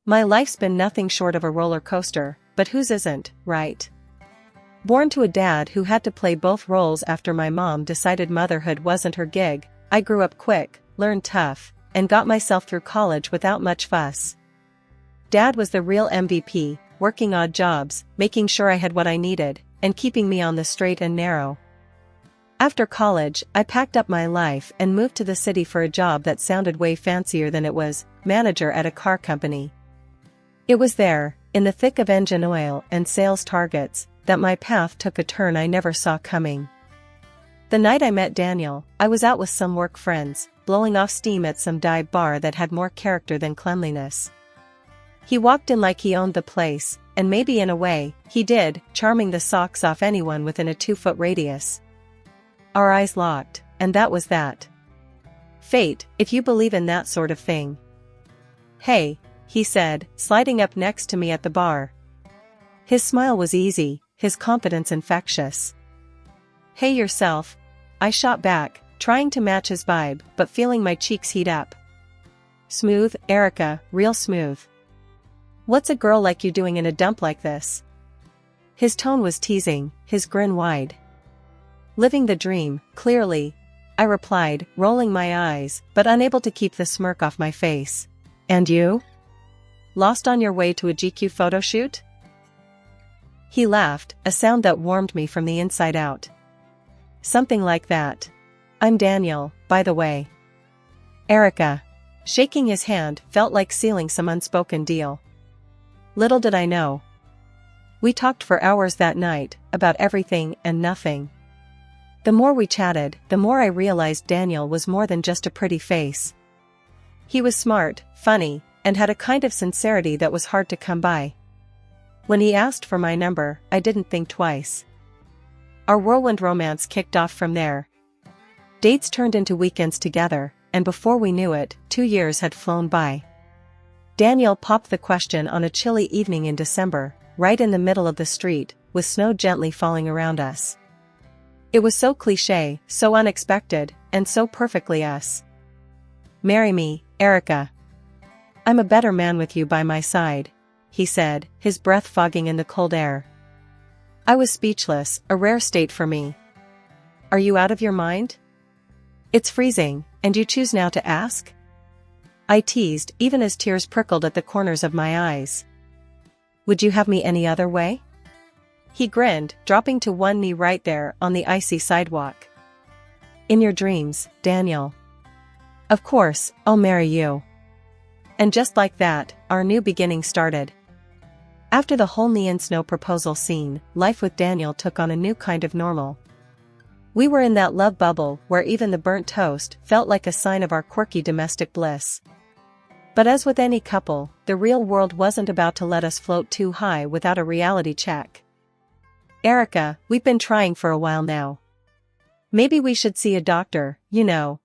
My life's been nothing short of a roller coaster, but whose isn't, right? Born to a dad who had to play both roles after my mom decided motherhood wasn't her gig, I grew up quick, learned tough, and got myself through college without much fuss. Dad was the real MVP, working odd jobs, making sure I had what I needed, and keeping me on the straight and narrow. After college, I packed up my life and moved to the city for a job that sounded way fancier than it was, manager at a car company. It was there, in the thick of engine oil and sales targets, that my path took a turn I never saw coming. The night I met Daniel, I was out with some work friends, blowing off steam at some dive bar that had more character than cleanliness. He walked in like he owned the place, and maybe in a way, he did, charming the socks off anyone within a 2-foot radius. Our eyes locked, and that was that. Fate, if you believe in that sort of thing. "Hey," he said, sliding up next to me at the bar. His smile was easy, his confidence infectious. "Hey yourself," I shot back, trying to match his vibe, but feeling my cheeks heat up. "Smooth, Erica, real smooth. What's a girl like you doing in a dump like this?" His tone was teasing, his grin wide. "Living the dream, clearly," I replied, rolling my eyes, but unable to keep the smirk off my face. "And you? Lost on your way to a GQ photo shoot?" He laughed, a sound that warmed me from the inside out. "Something like that. I'm Daniel, by the way." "Erica." Shaking his hand felt like sealing some unspoken deal. Little did I know. We talked for hours that night, about everything and nothing. The more we chatted, the more I realized Daniel was more than just a pretty face. He was smart, funny, and had a kind of sincerity that was hard to come by. When he asked for my number, I didn't think twice. Our whirlwind romance kicked off from there. Dates turned into weekends together, and before we knew it, 2 years had flown by. Daniel popped the question on a chilly evening in December, right in the middle of the street, with snow gently falling around us. It was so cliché, so unexpected, and so perfectly us. "Marry me, Erica. I'm a better man with you by my side," he said, his breath fogging in the cold air. I was speechless, a rare state for me. "Are you out of your mind? It's freezing, and you choose now to ask?" I teased, even as tears prickled at the corners of my eyes. "Would you have me any other way?" He grinned, dropping to one knee right there on the icy sidewalk. "In your dreams, Daniel. Of course, I'll marry you." And just like that, our new beginning started. After the whole knee-in-snow proposal scene, life with Daniel took on a new kind of normal. We were in that love bubble where even the burnt toast felt like a sign of our quirky domestic bliss. But as with any couple, the real world wasn't about to let us float too high without a reality check. "Erica, we've been trying for a while now. Maybe we should see a doctor,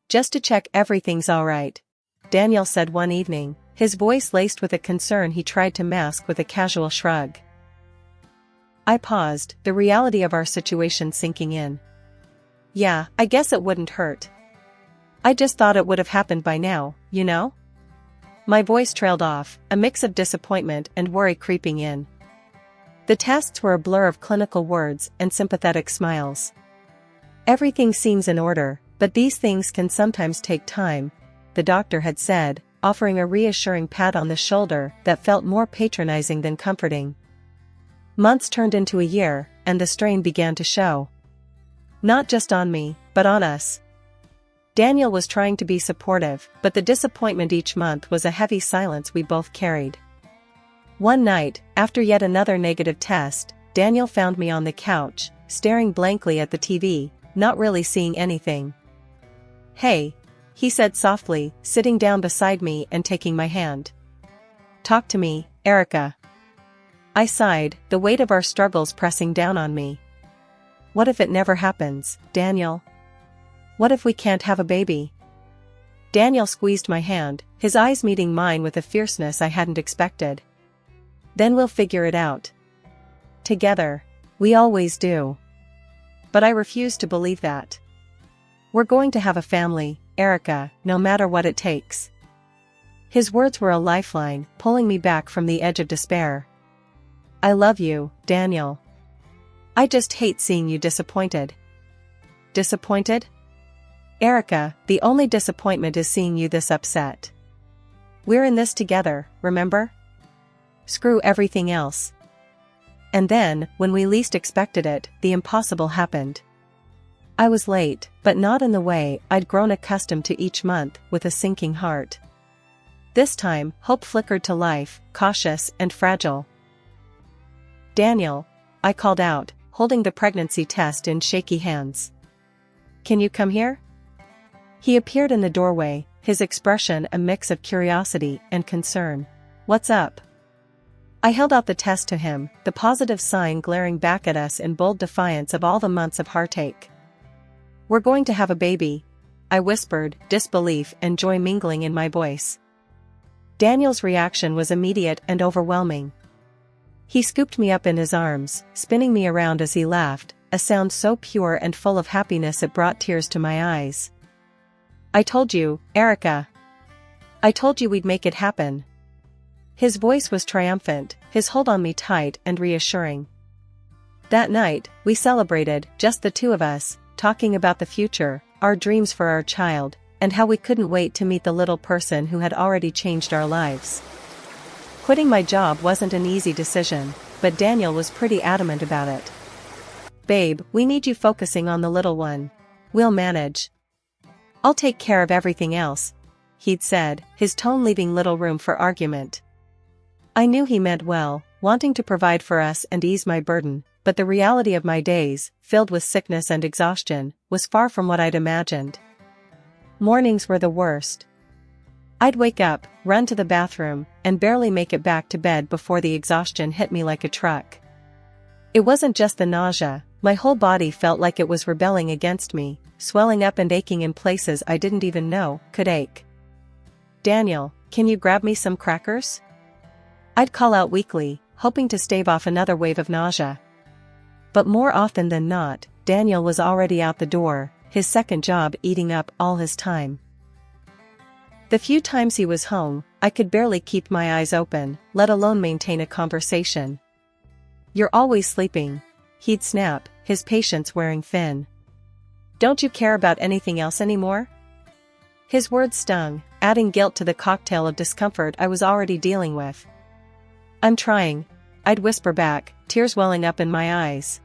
just to check everything's alright," Daniel said one evening, his voice laced with a concern he tried to mask with a casual shrug. I paused, the reality of our situation sinking in. "Yeah, I guess it wouldn't hurt. I just thought it would have happened by now, My voice trailed off, a mix of disappointment and worry creeping in. The tests were a blur of clinical words and sympathetic smiles. "Everything seems in order, but these things can sometimes take time," the doctor had said, offering a reassuring pat on the shoulder that felt more patronizing than comforting. Months turned into a year, and the strain began to show. Not just on me, but on us. Daniel was trying to be supportive, but the disappointment each month was a heavy silence we both carried. One night, after yet another negative test, Daniel found me on the couch, staring blankly at the TV, not really seeing anything. "Hey," he said softly, sitting down beside me and taking my hand. "Talk to me, Erica." I sighed, the weight of our struggles pressing down on me. "What if it never happens, Daniel? What if we can't have a baby?" Daniel squeezed my hand, his eyes meeting mine with a fierceness I hadn't expected. "Then we'll figure it out. Together. We always do." But I refused to believe that. "We're going to have a family, Erica, no matter what it takes." His words were a lifeline, pulling me back from the edge of despair. I love you, Daniel. I just hate seeing you disappointed. Disappointed? Erica, the only disappointment is seeing you this upset. We're in this together, remember? Screw everything else. And then, when we least expected it, the impossible happened. I was late, but not in the way I'd grown accustomed to each month, with a sinking heart. This time, hope flickered to life, cautious and fragile. Daniel, I called out, holding the pregnancy test in shaky hands. Can you come here? He appeared in the doorway, his expression a mix of curiosity and concern. What's up? I held out the test to him, the positive sign glaring back at us in bold defiance of all the months of heartache. We're going to have a baby, I whispered, disbelief and joy mingling in my voice. Daniel's reaction was immediate and overwhelming. He scooped me up in his arms, spinning me around as he laughed, a sound so pure and full of happiness it brought tears to my eyes. I told you, Erica. I told you we'd make it happen. His voice was triumphant, his hold on me tight and reassuring. That night, we celebrated, just the two of us, talking about the future, our dreams for our child, and how we couldn't wait to meet the little person who had already changed our lives. Quitting my job wasn't an easy decision, but Daniel was pretty adamant about it. Babe, we need you focusing on the little one. We'll manage. I'll take care of everything else, he'd said, his tone leaving little room for argument. I knew he meant well, wanting to provide for us and ease my burden, but the reality of my days, filled with sickness and exhaustion, was far from what I'd imagined. Mornings were the worst. I'd wake up, run to the bathroom, and barely make it back to bed before the exhaustion hit me like a truck. It wasn't just the nausea, my whole body felt like it was rebelling against me, swelling up and aching in places I didn't even know could ache. Daniel, can you grab me some crackers? I'd call out weakly, hoping to stave off another wave of nausea. But more often than not, Daniel was already out the door, his second job eating up all his time. The few times he was home, I could barely keep my eyes open, let alone maintain a conversation. You're always sleeping, he'd snap, his patience wearing thin. Don't you care about anything else anymore? His words stung, adding guilt to the cocktail of discomfort I was already dealing with. I'm trying, I'd whisper back, tears welling up in my eyes.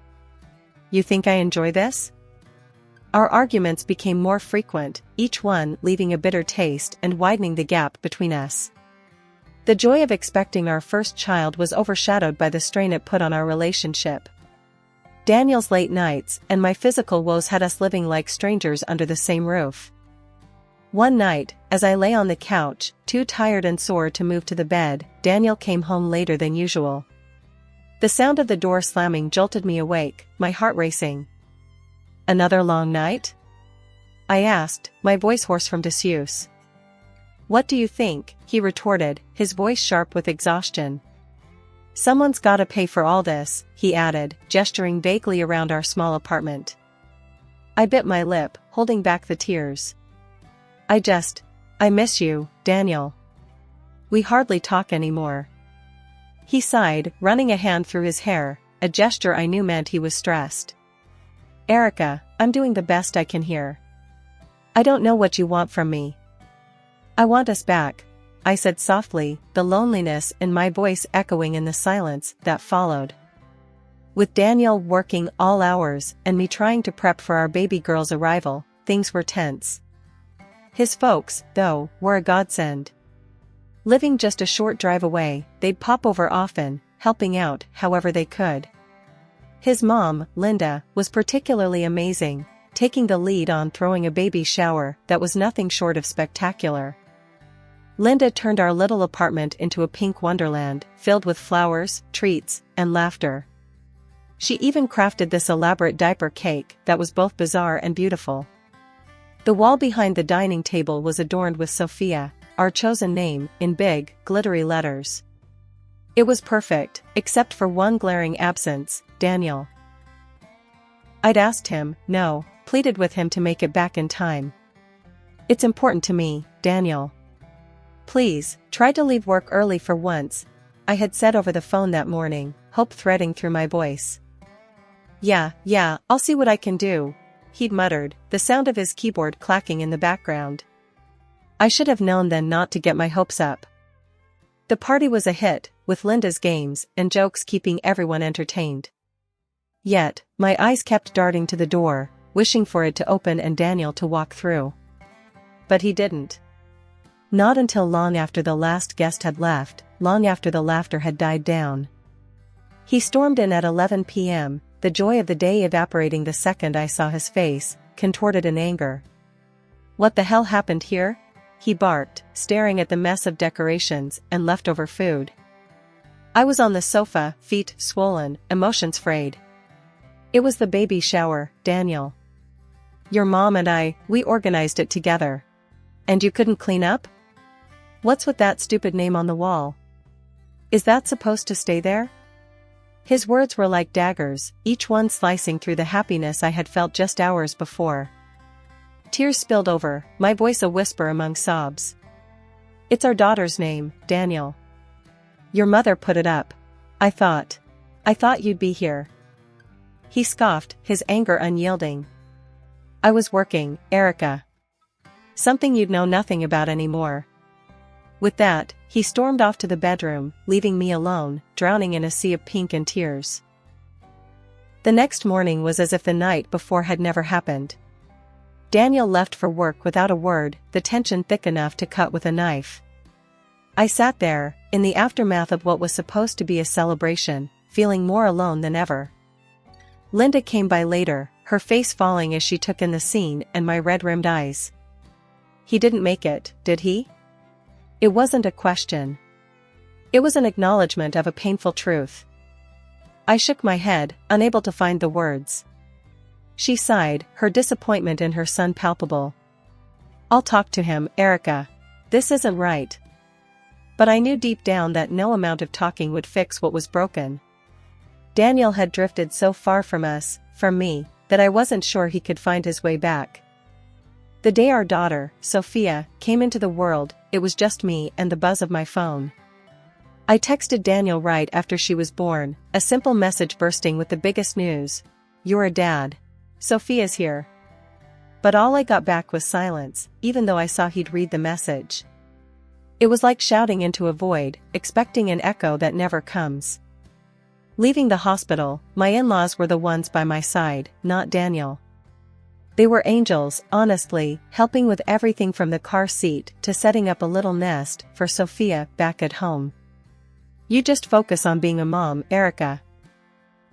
You think I enjoy this? Our arguments became more frequent, each one leaving a bitter taste and widening the gap between us. The joy of expecting our first child was overshadowed by the strain it put on our relationship. Daniel's late nights and my physical woes had us living like strangers under the same roof. One night, as I lay on the couch, too tired and sore to move to the bed, Daniel came home later than usual. The sound of the door slamming jolted me awake, my heart racing. Another long night? I asked, my voice hoarse from disuse. What do you think? He retorted, his voice sharp with exhaustion. Someone's gotta pay for all this, he added, gesturing vaguely around our small apartment. I bit my lip, holding back the tears. I miss you, Daniel. We hardly talk anymore. He sighed, running a hand through his hair, a gesture I knew meant he was stressed. Erica, I'm doing the best I can here. I don't know what you want from me. I want us back, I said softly, the loneliness in my voice echoing in the silence that followed. With Daniel working all hours and me trying to prep for our baby girl's arrival, things were tense. His folks, though, were a godsend. Living just a short drive away, they'd pop over often, helping out however they could. His mom, Linda, was particularly amazing, taking the lead on throwing a baby shower that was nothing short of spectacular. Linda turned our little apartment into a pink wonderland, filled with flowers, treats, and laughter. She even crafted this elaborate diaper cake that was both bizarre and beautiful. The wall behind the dining table was adorned with Sophia, our chosen name, in big, glittery letters. It was perfect, except for one glaring absence, Daniel. I'd asked him, no, pleaded with him to make it back in time. It's important to me, Daniel. Please, try to leave work early for once, I had said over the phone that morning, hope threading through my voice. Yeah, I'll see what I can do, he'd muttered, the sound of his keyboard clacking in the background. I should have known then not to get my hopes up. The party was a hit, with Linda's games and jokes keeping everyone entertained. Yet, my eyes kept darting to the door, wishing for it to open and Daniel to walk through. But he didn't. Not until long after the last guest had left, long after the laughter had died down. He stormed in at 11 p.m., the joy of the day evaporating the second I saw his face, contorted in anger. What the hell happened here? He barked, staring at the mess of decorations and leftover food. I was on the sofa, feet swollen, emotions frayed. It was the baby shower, Daniel. Your mom and we organized it together. And you couldn't clean up? What's with that stupid name on the wall? Is that supposed to stay there? His words were like daggers, each one slicing through the happiness I had felt just hours before. Tears spilled over, my voice a whisper among sobs. It's our daughter's name, Daniel. Your mother put it up. I thought you'd be here. He scoffed, his anger unyielding. I was working, Erica. Something you'd know nothing about anymore. With that, he stormed off to the bedroom, leaving me alone, drowning in a sea of pink and tears. The next morning was as if the night before had never happened. Daniel left for work without a word, the tension thick enough to cut with a knife. I sat there, in the aftermath of what was supposed to be a celebration, feeling more alone than ever. Linda came by later, her face falling as she took in the scene and my red-rimmed eyes. He didn't make it, did he? It wasn't a question. It was an acknowledgement of a painful truth. I shook my head, unable to find the words. She sighed, her disappointment in her son palpable. I'll talk to him, Erica. This isn't right. But I knew deep down that no amount of talking would fix what was broken. Daniel had drifted so far from us, from me, that I wasn't sure he could find his way back. The day our daughter, Sophia, came into the world, it was just me and the buzz of my phone. I texted Daniel right after she was born, a simple message bursting with the biggest news. You're a dad. Sophia's here. But all I got back was silence, even though I saw he'd read the message. It was like shouting into a void, expecting an echo that never comes. Leaving the hospital, my in-laws were the ones by my side, not Daniel. They were angels, honestly, helping with everything from the car seat to setting up a little nest for Sophia back at home. You just focus on being a mom, Erica.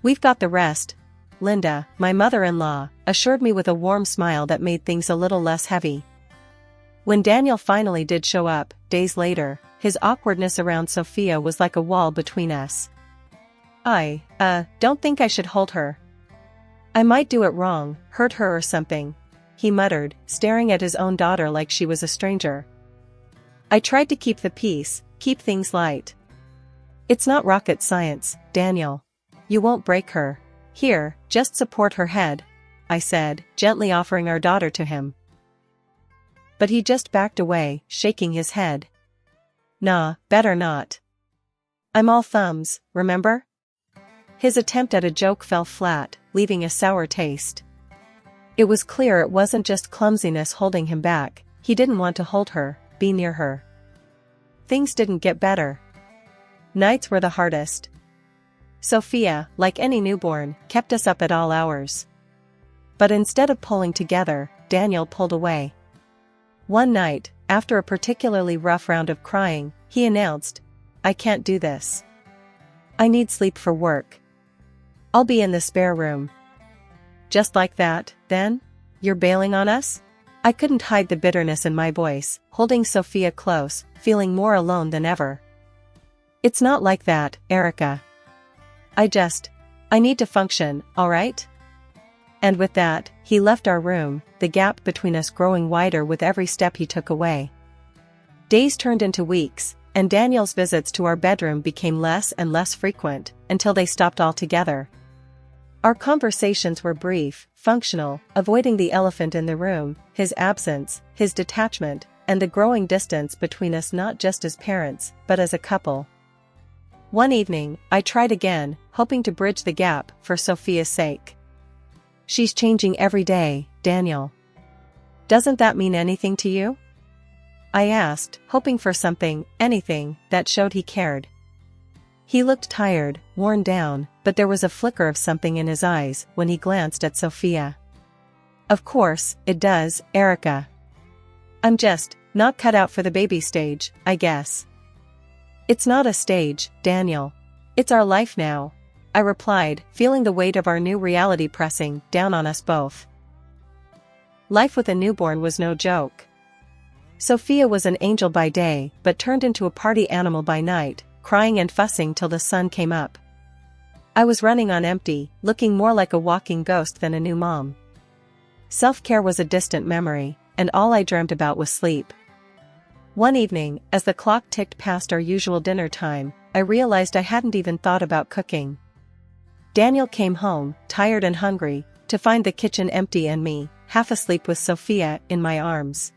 We've got the rest, Linda, my mother-in-law, assured me with a warm smile that made things a little less heavy. When Daniel finally did show up, days later, his awkwardness around Sophia was like a wall between us. I don't think I should hold her. I might do it wrong, hurt her or something, he muttered, staring at his own daughter like she was a stranger. I tried to keep the peace, keep things light. It's not rocket science, Daniel. You won't break her. Here, just support her head, I said, gently offering our daughter to him. But he just backed away, shaking his head. Nah, better not. I'm all thumbs, remember? His attempt at a joke fell flat, leaving a sour taste. It was clear it wasn't just clumsiness holding him back, he didn't want to hold her, be near her. Things didn't get better. Nights were the hardest. Sophia, like any newborn, kept us up at all hours. But instead of pulling together, Daniel pulled away. One night, after a particularly rough round of crying, he announced, I can't do this. I need sleep for work. I'll be in the spare room. Just like that, then? You're bailing on us? I couldn't hide the bitterness in my voice, holding Sophia close, feeling more alone than ever. It's not like that, Erica. I need to function, alright? And with that, he left our room, the gap between us growing wider with every step he took away. Days turned into weeks, and Daniel's visits to our bedroom became less and less frequent, until they stopped altogether. Our conversations were brief, functional, avoiding the elephant in the room, his absence, his detachment, and the growing distance between us not just as parents, but as a couple. One evening, I tried again, hoping to bridge the gap for Sophia's sake. "She's changing every day, Daniel. Doesn't that mean anything to you?" I asked, hoping for anything, that showed he cared. He looked tired, worn down, but there was a flicker of something in his eyes when he glanced at Sophia. "Of course, it does, Erica. I'm just not cut out for the baby stage, I guess." "It's not a stage, Daniel. It's our life now," I replied, feeling the weight of our new reality pressing down on us both. Life with a newborn was no joke. Sophia was an angel by day, but turned into a party animal by night, crying and fussing till the sun came up. I was running on empty, looking more like a walking ghost than a new mom. Self-care was a distant memory, and all I dreamt about was sleep. One evening, as the clock ticked past our usual dinner time, I realized I hadn't even thought about cooking. Daniel came home, tired and hungry, to find the kitchen empty and me, half asleep with Sophia in my arms.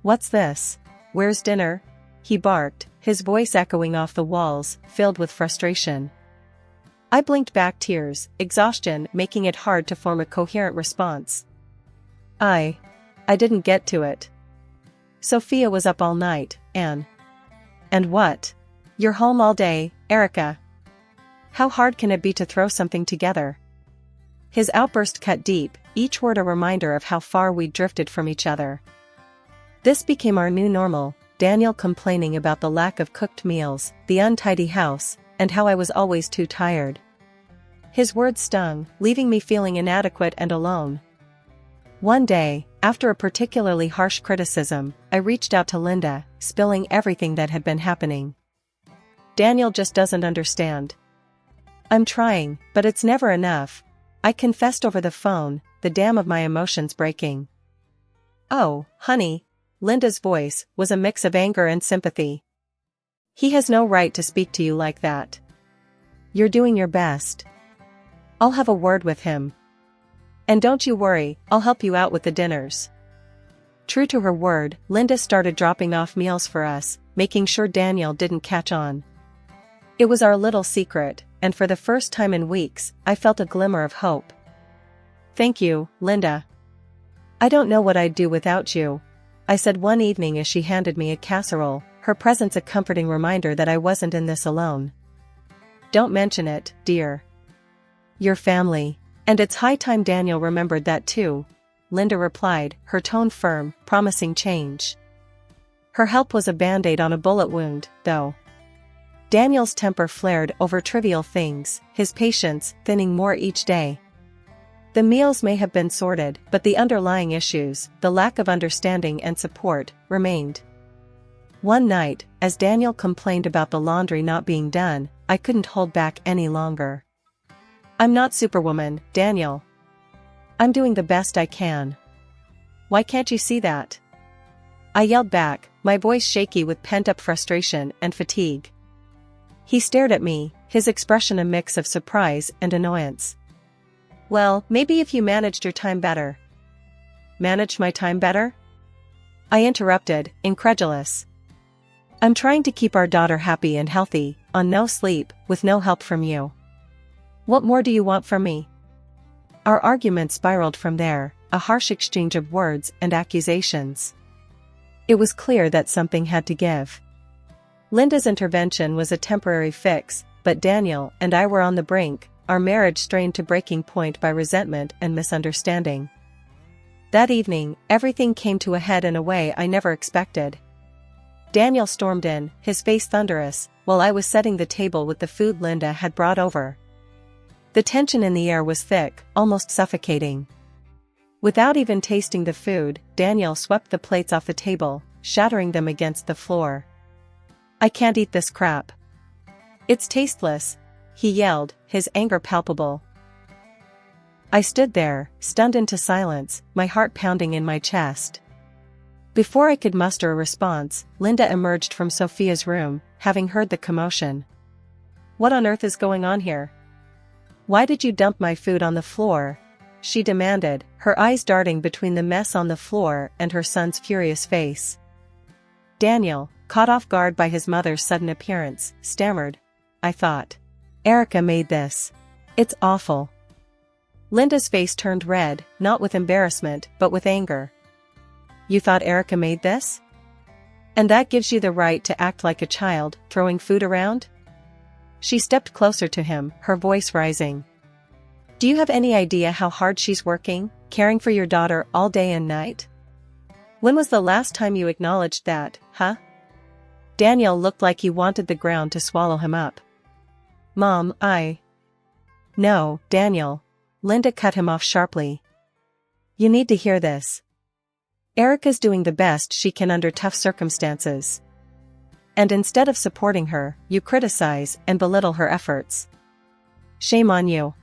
"What's this? Where's dinner?" he barked, his voice echoing off the walls, filled with frustration. I blinked back, tears, exhaustion making it hard to form a coherent response. I didn't get to it. Sophia was up all night, and what? You're home all day, Erica. How hard can it be to throw something together?" His outburst cut deep, each word a reminder of how far we'd drifted from each other. This became our new normal, Daniel complaining about the lack of cooked meals, the untidy house, and how I was always too tired. His words stung, leaving me feeling inadequate and alone. One day, after a particularly harsh criticism, I reached out to Linda, spilling everything that had been happening. "Daniel just doesn't understand. I'm trying, but it's never enough," I confessed over the phone, the dam of my emotions breaking. "Oh, honey," Linda's voice was a mix of anger and sympathy. "He has no right to speak to you like that. You're doing your best. I'll have a word with him. And don't you worry, I'll help you out with the dinners." True to her word, Linda started dropping off meals for us, making sure Daniel didn't catch on. It was our little secret, and for the first time in weeks, I felt a glimmer of hope. "Thank you, Linda. I don't know what I'd do without you," I said one evening as she handed me a casserole, her presence a comforting reminder that I wasn't in this alone. "Don't mention it, dear. Your family. And it's high time Daniel remembered that too," Linda replied, her tone firm, promising change. Her help was a band-aid on a bullet wound, though. Daniel's temper flared over trivial things, his patience thinning more each day. The meals may have been sorted, but the underlying issues, the lack of understanding and support, remained. One night, as Daniel complained about the laundry not being done, I couldn't hold back any longer. "I'm not Superwoman, Daniel. I'm doing the best I can. Why can't you see that?" I yelled back, my voice shaky with pent-up frustration and fatigue. He stared at me, his expression a mix of surprise and annoyance. "Well, maybe if you managed your time better." "Managed my time better?" I interrupted, incredulous. "I'm trying to keep our daughter happy and healthy, on no sleep, with no help from you. What more do you want from me?" Our argument spiraled from there, a harsh exchange of words and accusations. It was clear that something had to give. Linda's intervention was a temporary fix, but Daniel and I were on the brink, our marriage strained to breaking point by resentment and misunderstanding. That evening, everything came to a head in a way I never expected. Daniel stormed in, his face thunderous, while I was setting the table with the food Linda had brought over. The tension in the air was thick, almost suffocating. Without even tasting the food, Daniel swept the plates off the table, shattering them against the floor. "I can't eat this crap. It's tasteless," he yelled, his anger palpable. I stood there, stunned into silence, my heart pounding in my chest. Before I could muster a response, Linda emerged from Sophia's room, having heard the commotion. "What on earth is going on here? Why did you dump my food on the floor?" she demanded, her eyes darting between the mess on the floor and her son's furious face. Daniel, caught off guard by his mother's sudden appearance, stammered. I thought. Erica made this. It's awful. Linda's face turned red, not with embarrassment, but with anger. You thought Erica made this? And that gives you the right to act like a child, throwing food around? She stepped closer to him, her voice rising. Do you have any idea how hard she's working, caring for your daughter all day and night? When was the last time you acknowledged that, huh? Daniel looked like he wanted the ground to swallow him up. Mom, No, Daniel. Linda cut him off sharply. You need to hear this. Erica's doing the best she can under tough circumstances. And instead of supporting her, you criticize and belittle her efforts. Shame on you.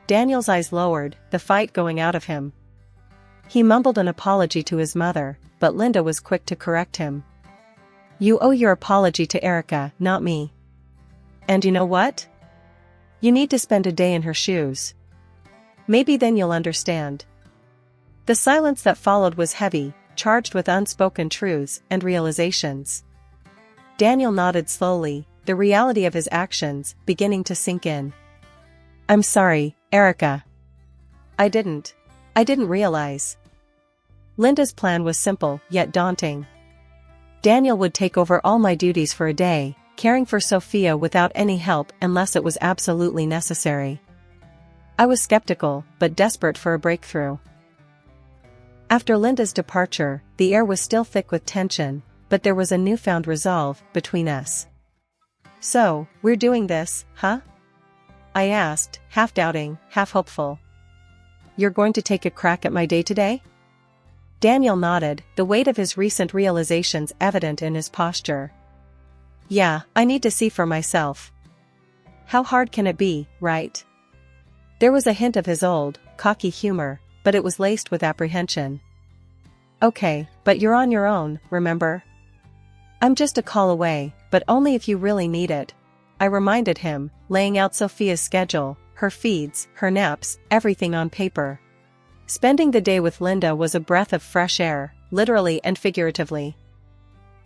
Daniel's eyes lowered, the fight going out of him. He mumbled an apology to his mother, but Linda was quick to correct him. You owe your apology to Erica, not me. And you know what? You need to spend a day in her shoes. Maybe then you'll understand. The silence that followed was heavy, charged with unspoken truths and realizations. Daniel nodded slowly, the reality of his actions beginning to sink in. I'm sorry, Erica. I didn't realize. Linda's plan was simple, yet daunting. Daniel would take over all my duties for a day, caring for Sophia without any help unless it was absolutely necessary. I was skeptical, but desperate for a breakthrough. After Linda's departure, the air was still thick with tension, but there was a newfound resolve between us. So, we're doing this, huh? I asked, half doubting, half hopeful. You're going to take a crack at my day today? Daniel nodded, the weight of his recent realizations evident in his posture. Yeah, I need to see for myself. How hard can it be, right? There was a hint of his old, cocky humor, but it was laced with apprehension. Okay, but you're on your own, remember? I'm just a call away, but only if you really need it. I reminded him, laying out Sophia's schedule, her feeds, her naps, everything on paper. Spending the day with Linda was a breath of fresh air, literally and figuratively.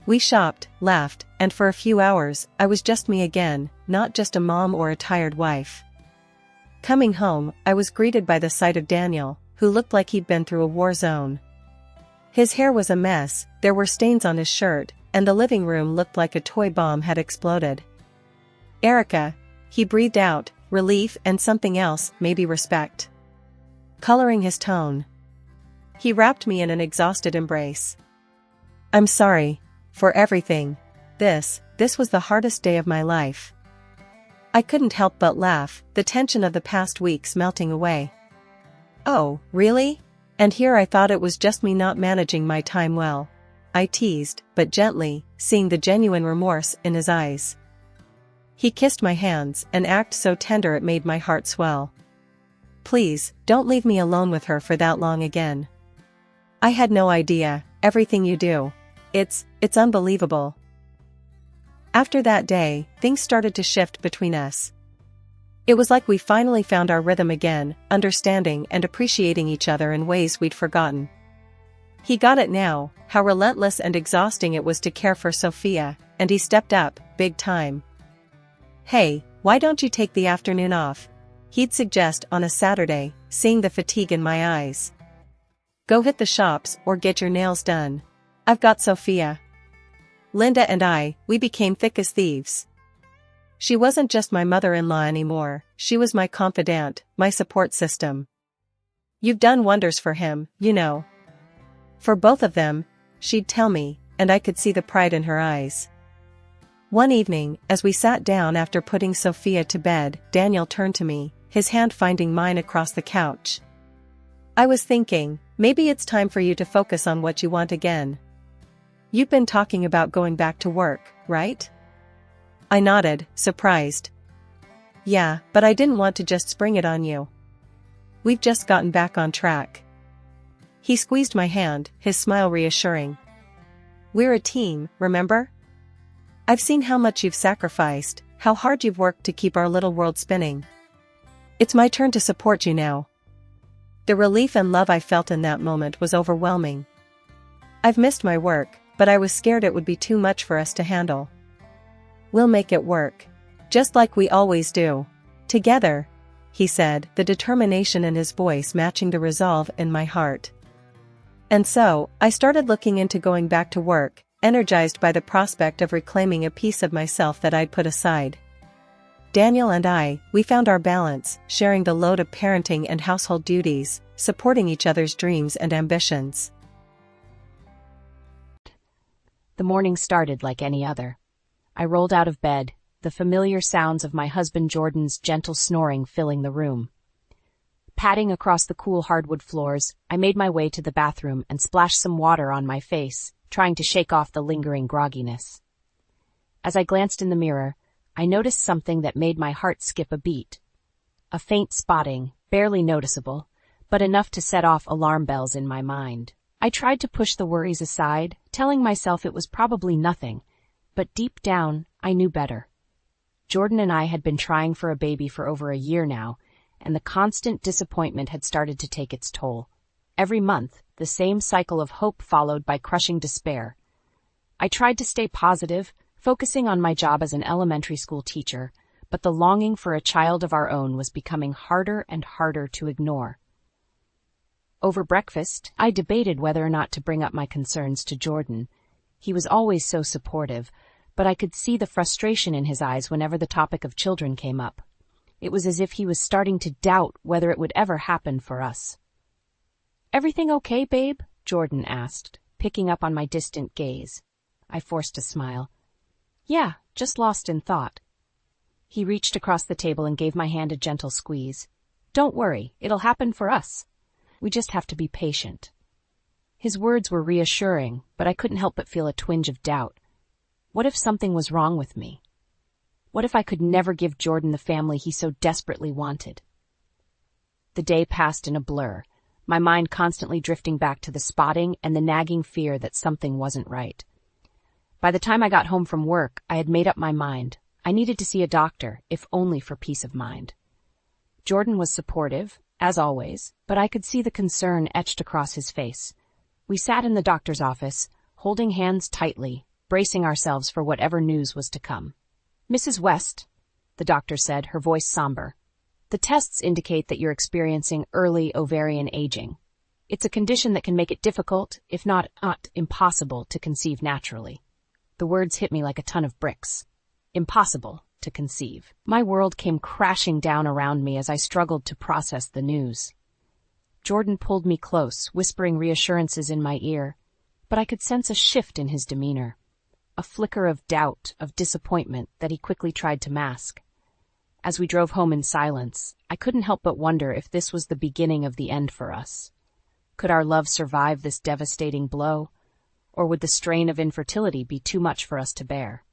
We shopped, laughed, and for a few hours, I was just me again, not just a mom or a tired wife. Coming home, I was greeted by the sight of Daniel, who looked like he'd been through a war zone. His hair was a mess, there were stains on his shirt, and the living room looked like a toy bomb had exploded. Erica, he breathed out, relief and something else, maybe respect. Coloring his tone. He wrapped me in an exhausted embrace. I'm sorry. For everything. This was the hardest day of my life. I couldn't help but laugh, the tension of the past weeks melting away. Oh, really? And here I thought it was just me not managing my time well. I teased, but gently, seeing the genuine remorse in his eyes. He kissed my hands, an act so tender it made my heart swell. Please, don't leave me alone with her for that long again. I had no idea, everything you do. It's unbelievable. After that day, things started to shift between us. It was like we finally found our rhythm again, understanding and appreciating each other in ways we'd forgotten. He got it now, how relentless and exhausting it was to care for Sophia, and he stepped up, big time. Hey, why don't you take the afternoon off? He'd suggest on a Saturday, seeing the fatigue in my eyes. Go hit the shops or get your nails done. I've got Sophia. Linda and we became thick as thieves. She wasn't just my mother-in-law anymore, she was my confidant, my support system. You've done wonders for him, you know. For both of them, she'd tell me, and I could see the pride in her eyes. One evening, as we sat down after putting Sophia to bed, Daniel turned to me, his hand finding mine across the couch. I was thinking, maybe it's time for you to focus on what you want again. You've been talking about going back to work, right? I nodded, surprised. Yeah, but I didn't want to just spring it on you. We've just gotten back on track. He squeezed my hand, his smile reassuring. We're a team, remember? I've seen how much you've sacrificed, how hard you've worked to keep our little world spinning. It's my turn to support you now. The relief and love I felt in that moment was overwhelming. I've missed my work, but I was scared it would be too much for us to handle. "We'll make it work. Just like we always do. Together," he said, the determination in his voice matching the resolve in my heart. And so, I started looking into going back to work, energized by the prospect of reclaiming a piece of myself that I'd put aside. Daniel and we found our balance, sharing the load of parenting and household duties, supporting each other's dreams and ambitions. The morning started like any other. I rolled out of bed, the familiar sounds of my husband Jordan's gentle snoring filling the room. Padding across the cool hardwood floors, I made my way to the bathroom and splashed some water on my face, trying to shake off the lingering grogginess. As I glanced in the mirror, I noticed something that made my heart skip a beat. A faint spotting, barely noticeable, but enough to set off alarm bells in my mind. I tried to push the worries aside, telling myself it was probably nothing, but deep down, I knew better. Jordan and I had been trying for a baby for over a year now, and the constant disappointment had started to take its toll. Every month, the same cycle of hope followed by crushing despair. I tried to stay positive, focusing on my job as an elementary school teacher, but the longing for a child of our own was becoming harder and harder to ignore. Over breakfast, I debated whether or not to bring up my concerns to Jordan. He was always so supportive, but I could see the frustration in his eyes whenever the topic of children came up. It was as if he was starting to doubt whether it would ever happen for us. "Everything okay, babe?" Jordan asked, picking up on my distant gaze. I forced a smile. "Yeah, just lost in thought." He reached across the table and gave my hand a gentle squeeze. "Don't worry, it'll happen for us. We just have to be patient." His words were reassuring, but I couldn't help but feel a twinge of doubt. What if something was wrong with me? What if I could never give Jordan the family he so desperately wanted? The day passed in a blur, my mind constantly drifting back to the spotting and the nagging fear that something wasn't right. By the time I got home from work, I had made up my mind. I needed to see a doctor, if only for peace of mind. Jordan was supportive, as always, but I could see the concern etched across his face. We sat in the doctor's office, holding hands tightly, bracing ourselves for whatever news was to come. "Mrs. West," the doctor said, her voice somber, "the tests indicate that you're experiencing early ovarian aging. It's a condition that can make it difficult, if not impossible, to conceive naturally." The words hit me like a ton of bricks. Impossible to conceive. My world came crashing down around me as I struggled to process the news. Jordan pulled me close, whispering reassurances in my ear, but I could sense a shift in his demeanor. A flicker of doubt, of disappointment that he quickly tried to mask. As we drove home in silence, I couldn't help but wonder if this was the beginning of the end for us. Could our love survive this devastating blow, or would the strain of infertility be too much for us to bear?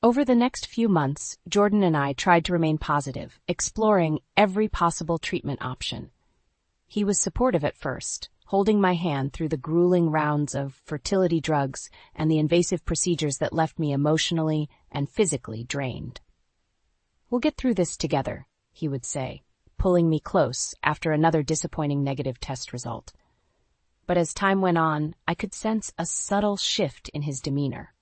Over the next few months, Jordan and I tried to remain positive, exploring every possible treatment option. He was supportive at first, holding my hand through the grueling rounds of fertility drugs and the invasive procedures that left me emotionally and physically drained. "We'll get through this together," he would say, pulling me close after another disappointing negative test result. But as time went on, I could sense a subtle shift in his demeanor.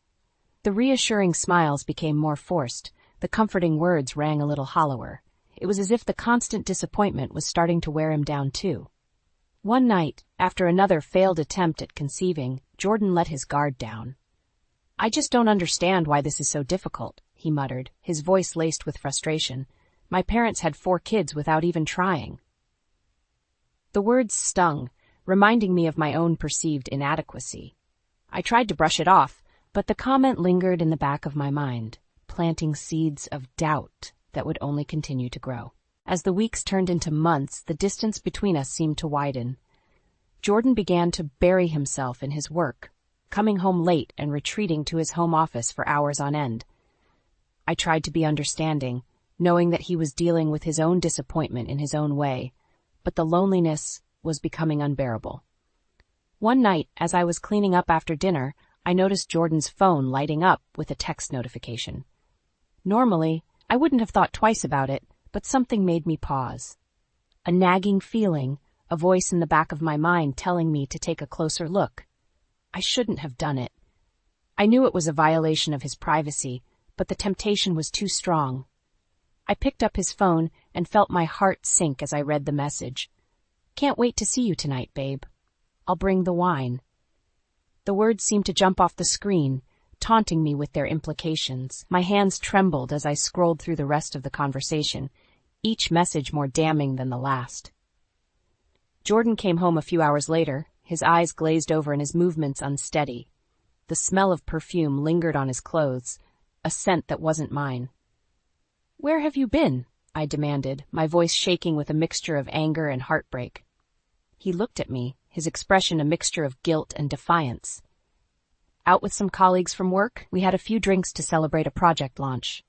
The reassuring smiles became more forced, the comforting words rang a little hollower. It was as if the constant disappointment was starting to wear him down too. One night, after another failed attempt at conceiving, Jordan let his guard down. "I just don't understand why this is so difficult," he muttered, his voice laced with frustration. "My parents had 4 kids without even trying." The words stung, reminding me of my own perceived inadequacy. I tried to brush it off, but the comment lingered in the back of my mind, planting seeds of doubt that would only continue to grow. As the weeks turned into months, the distance between us seemed to widen. Jordan began to bury himself in his work, coming home late and retreating to his home office for hours on end. I tried to be understanding, knowing that he was dealing with his own disappointment in his own way, but the loneliness was becoming unbearable. One night, as I was cleaning up after dinner, I noticed Jordan's phone lighting up with a text notification. Normally, I wouldn't have thought twice about it, but something made me pause. A nagging feeling, a voice in the back of my mind telling me to take a closer look. I shouldn't have done it. I knew it was a violation of his privacy, but the temptation was too strong. I picked up his phone and felt my heart sink as I read the message. "Can't wait to see you tonight, babe. I'll bring the wine." The words seemed to jump off the screen, taunting me with their implications. My hands trembled as I scrolled through the rest of the conversation, each message more damning than the last. Jordan came home a few hours later, his eyes glazed over and his movements unsteady. The smell of perfume lingered on his clothes, a scent that wasn't mine. "Where have you been?" I demanded, my voice shaking with a mixture of anger and heartbreak. He looked at me, his expression a mixture of guilt and defiance. "Out with some colleagues from work. We had a few drinks to celebrate a project launch."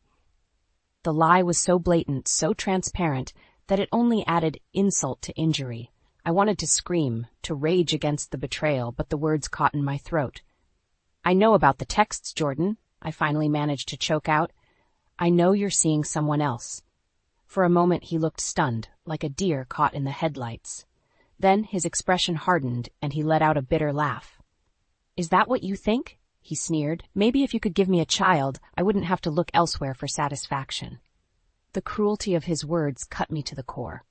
The lie was so blatant, so transparent, that it only added insult to injury. I wanted to scream, to rage against the betrayal, but the words caught in my throat. "I know about the texts, Jordan," I finally managed to choke out. "I know you're seeing someone else." For a moment he looked stunned, like a deer caught in the headlights. Then his expression hardened, and he let out a bitter laugh. "Is that what you think?" he sneered. "Maybe if you could give me a child, I wouldn't have to look elsewhere for satisfaction." The cruelty of his words cut me to the core.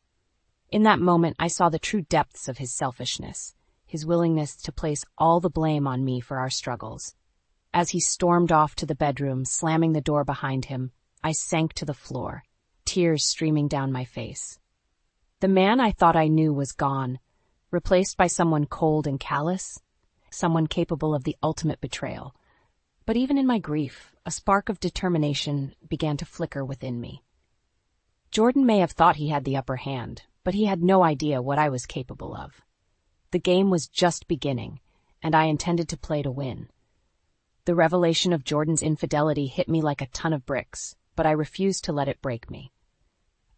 In that moment, I saw the true depths of his selfishness, his willingness to place all the blame on me for our struggles. As he stormed off to the bedroom, slamming the door behind him, I sank to the floor, tears streaming down my face. The man I thought I knew was gone, replaced by someone cold and callous, someone capable of the ultimate betrayal. But even in my grief, a spark of determination began to flicker within me. Jordan may have thought he had the upper hand, but he had no idea what I was capable of. The game was just beginning, and I intended to play to win. The revelation of Jordan's infidelity hit me like a ton of bricks, but I refused to let it break me.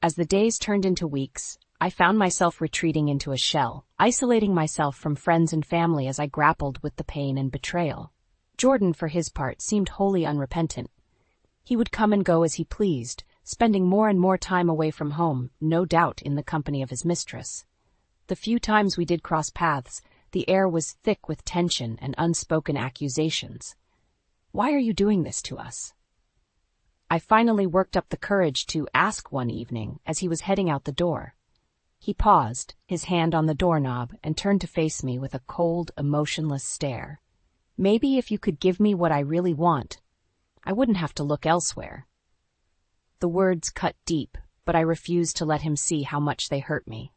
As the days turned into weeks, I found myself retreating into a shell, isolating myself from friends and family as I grappled with the pain and betrayal. Jordan, for his part, seemed wholly unrepentant. He would come and go as he pleased, spending more and more time away from home, no doubt in the company of his mistress. The few times we did cross paths, the air was thick with tension and unspoken accusations. "Why are you doing this to us?" I finally worked up the courage to ask one evening as he was heading out the door. He paused, his hand on the doorknob, and turned to face me with a cold, emotionless stare. "Maybe if you could give me what I really want, I wouldn't have to look elsewhere." The words cut deep, but I refused to let him see how much they hurt me.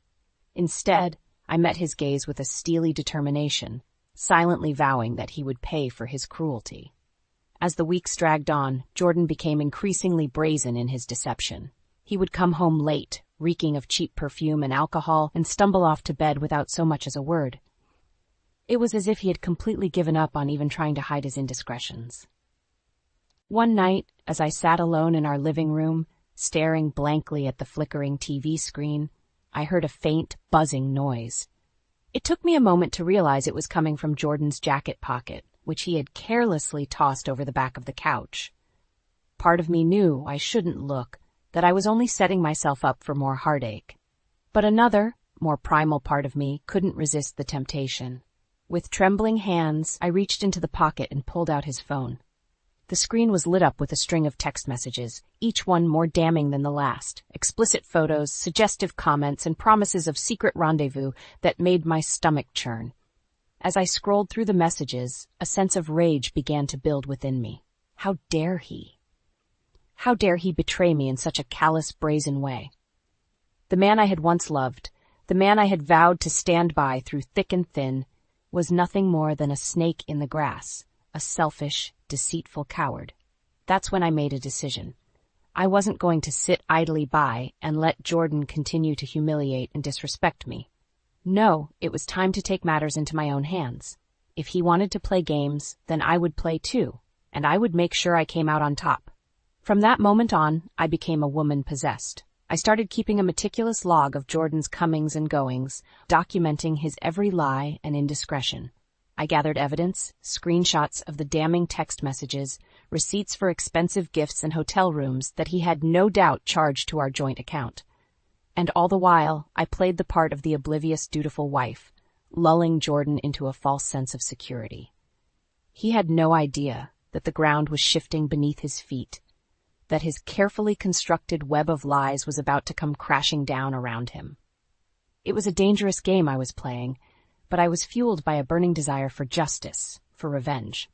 Instead, I met his gaze with a steely determination, silently vowing that he would pay for his cruelty. As the weeks dragged on, Jordan became increasingly brazen in his deception. He would come home late, reeking of cheap perfume and alcohol, and stumble off to bed without so much as a word. It was as if he had completely given up on even trying to hide his indiscretions. One night, as I sat alone in our living room, staring blankly at the flickering TV screen, I heard a faint, buzzing noise. It took me a moment to realize it was coming from Jordan's jacket pocket, which he had carelessly tossed over the back of the couch. Part of me knew I shouldn't look, that I was only setting myself up for more heartache. But another, more primal part of me couldn't resist the temptation. With trembling hands, I reached into the pocket and pulled out his phone. The screen was lit up with a string of text messages, each one more damning than the last, explicit photos, suggestive comments, and promises of secret rendezvous that made my stomach churn. As I scrolled through the messages, a sense of rage began to build within me. How dare he? How dare he betray me in such a callous, brazen way? The man I had once loved, the man I had vowed to stand by through thick and thin, was nothing more than a snake in the grass, a selfish, deceitful coward. That's when I made a decision. I wasn't going to sit idly by and let Jordan continue to humiliate and disrespect me. No, it was time to take matters into my own hands. If he wanted to play games, then I would play too, and I would make sure I came out on top. From that moment on, I became a woman possessed. I started keeping a meticulous log of Jordan's comings and goings, documenting his every lie and indiscretion. I gathered evidence, screenshots of the damning text messages, receipts for expensive gifts and hotel rooms that he had no doubt charged to our joint account. And all the while, I played the part of the oblivious, dutiful wife, lulling Jordan into a false sense of security. He had no idea that the ground was shifting beneath his feet, that his carefully constructed web of lies was about to come crashing down around him. It was a dangerous game I was playing, but I was fueled by a burning desire for justice, for revenge.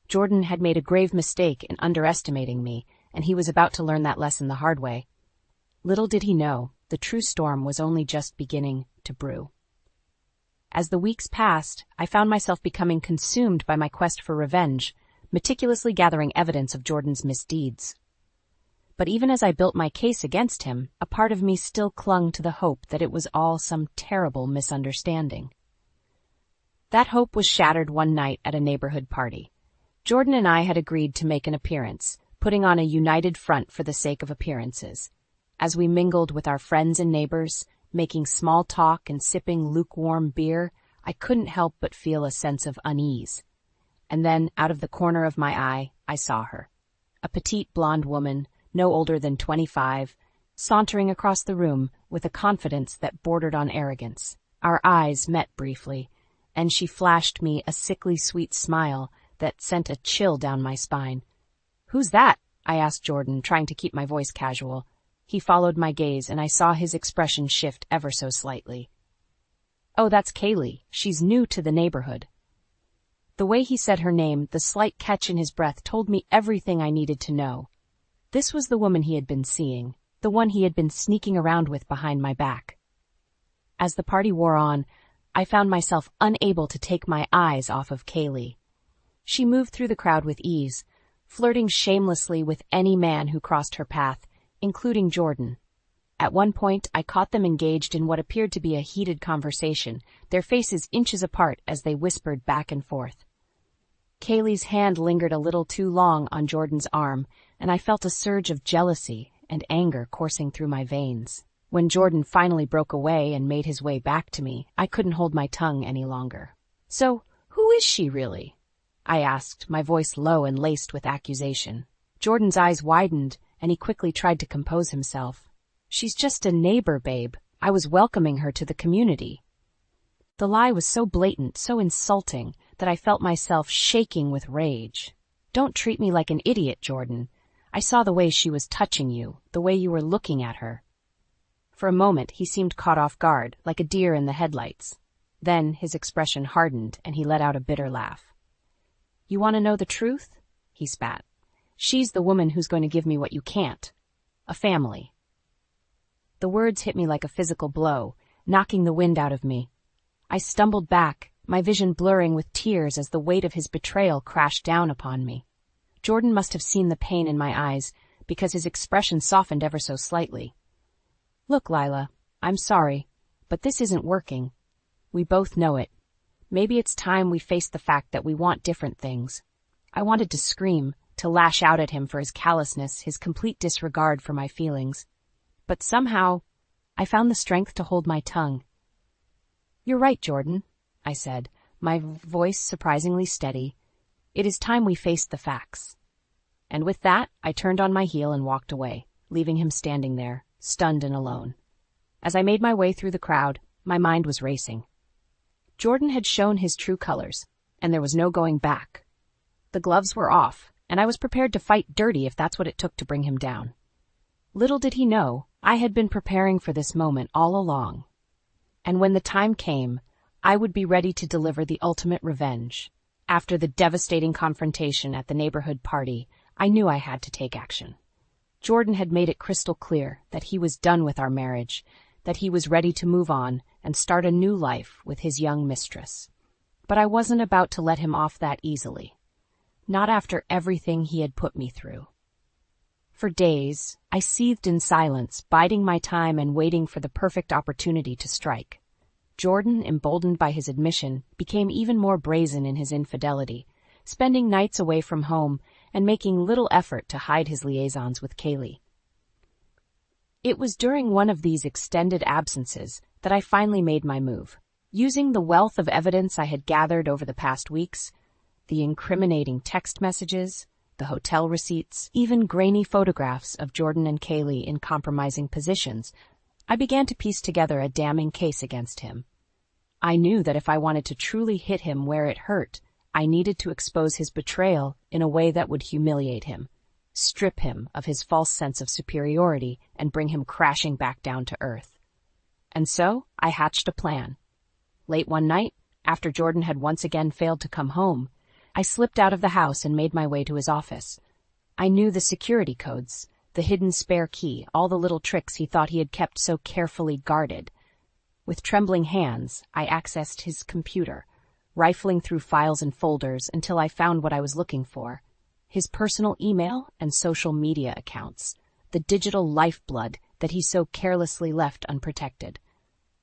Jordan had made a grave mistake in underestimating me, and he was about to learn that lesson the hard way. Little did he know, the true storm was only just beginning to brew. As the weeks passed, I found myself becoming consumed by my quest for revenge, meticulously gathering evidence of Jordan's misdeeds. But even as I built my case against him, a part of me still clung to the hope that it was all some terrible misunderstanding. That hope was shattered one night at a neighborhood party. Jordan and I had agreed to make an appearance, putting on a united front for the sake of appearances. As we mingled with our friends and neighbors, making small talk and sipping lukewarm beer, I couldn't help but feel a sense of unease. And then, out of the corner of my eye, I saw her. A petite blonde woman, no older than 25, sauntering across the room with a confidence that bordered on arrogance. Our eyes met briefly, and she flashed me a sickly sweet smile that sent a chill down my spine. "Who's that?" I asked Jordan, trying to keep my voice casual. He followed my gaze, and I saw his expression shift ever so slightly. "Oh, that's Kaylee. She's new to the neighborhood." The way he said her name, the slight catch in his breath, told me everything I needed to know. This was the woman he had been seeing, the one he had been sneaking around with behind my back. As the party wore on, I found myself unable to take my eyes off of Kaylee. She moved through the crowd with ease, flirting shamelessly with any man who crossed her path, including Jordan. At one point, I caught them engaged in what appeared to be a heated conversation, their faces inches apart as they whispered back and forth. Kaylee's hand lingered a little too long on Jordan's arm, and I felt a surge of jealousy and anger coursing through my veins. When Jordan finally broke away and made his way back to me, I couldn't hold my tongue any longer. "So, who is she really?" I asked, my voice low and laced with accusation. Jordan's eyes widened, and he quickly tried to compose himself. "She's just a neighbor, babe. I was welcoming her to the community." The lie was so blatant, so insulting, that I felt myself shaking with rage. "Don't treat me like an idiot, Jordan. I saw the way she was touching you, the way you were looking at her." For a moment, he seemed caught off guard, like a deer in the headlights. Then his expression hardened, and he let out a bitter laugh. "You want to know the truth?" he spat. "She's the woman who's going to give me what you can't. A family." The words hit me like a physical blow, knocking the wind out of me. I stumbled back, my vision blurring with tears as the weight of his betrayal crashed down upon me. Jordan must have seen the pain in my eyes, because his expression softened ever so slightly. "Look, Lila, I'm sorry, but this isn't working. We both know it. Maybe it's time we face the fact that we want different things." I wanted to scream, to lash out at him for his callousness, his complete disregard for my feelings. But somehow, I found the strength to hold my tongue. "You're right, Jordan," I said, my voice surprisingly steady. "It is time we faced the facts." And with that, I turned on my heel and walked away, leaving him standing there, stunned and alone. As I made my way through the crowd, my mind was racing. Jordan had shown his true colors, and there was no going back. The gloves were off, and I was prepared to fight dirty if that's what it took to bring him down. Little did he know, I had been preparing for this moment all along. And when the time came, I would be ready to deliver the ultimate revenge. After the devastating confrontation at the neighborhood party, I knew I had to take action. Jordan had made it crystal clear that he was done with our marriage, that he was ready to move on and start a new life with his young mistress. But I wasn't about to let him off that easily. Not after everything he had put me through. For days, I seethed in silence, biding my time and waiting for the perfect opportunity to strike. Jordan, emboldened by his admission, became even more brazen in his infidelity, spending nights away from home and making little effort to hide his liaisons with Kaylee. It was during one of these extended absences that I finally made my move. Using the wealth of evidence I had gathered over the past weeks, the incriminating text messages, the hotel receipts, even grainy photographs of Jordan and Kaylee in compromising positions, I began to piece together a damning case against him. I knew that if I wanted to truly hit him where it hurt, I needed to expose his betrayal in a way that would humiliate him, strip him of his false sense of superiority, and bring him crashing back down to earth. And so I hatched a plan. Late one night, after Jordan had once again failed to come home, I slipped out of the house and made my way to his office. I knew the security codes, the hidden spare key, all the little tricks he thought he had kept so carefully guarded. With trembling hands, I accessed his computer, rifling through files and folders until I found what I was looking for: his personal email and social media accounts, the digital lifeblood that he so carelessly left unprotected.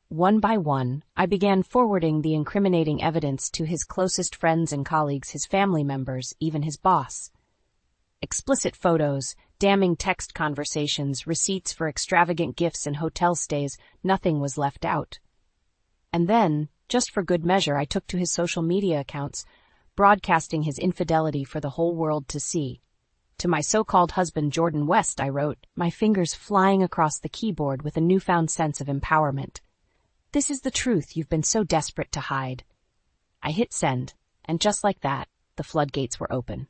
One by one, I began forwarding the incriminating evidence to his closest friends and colleagues, his family members, even his boss. Explicit photos, damning text conversations, receipts for extravagant gifts and hotel stays, nothing was left out. And then, just for good measure, I took to his social media accounts, broadcasting his infidelity for the whole world to see. To my so-called husband, Jordan West, I wrote, my fingers flying across the keyboard with a newfound sense of empowerment. This is the truth you've been so desperate to hide. I hit send, and just like that, the floodgates were open.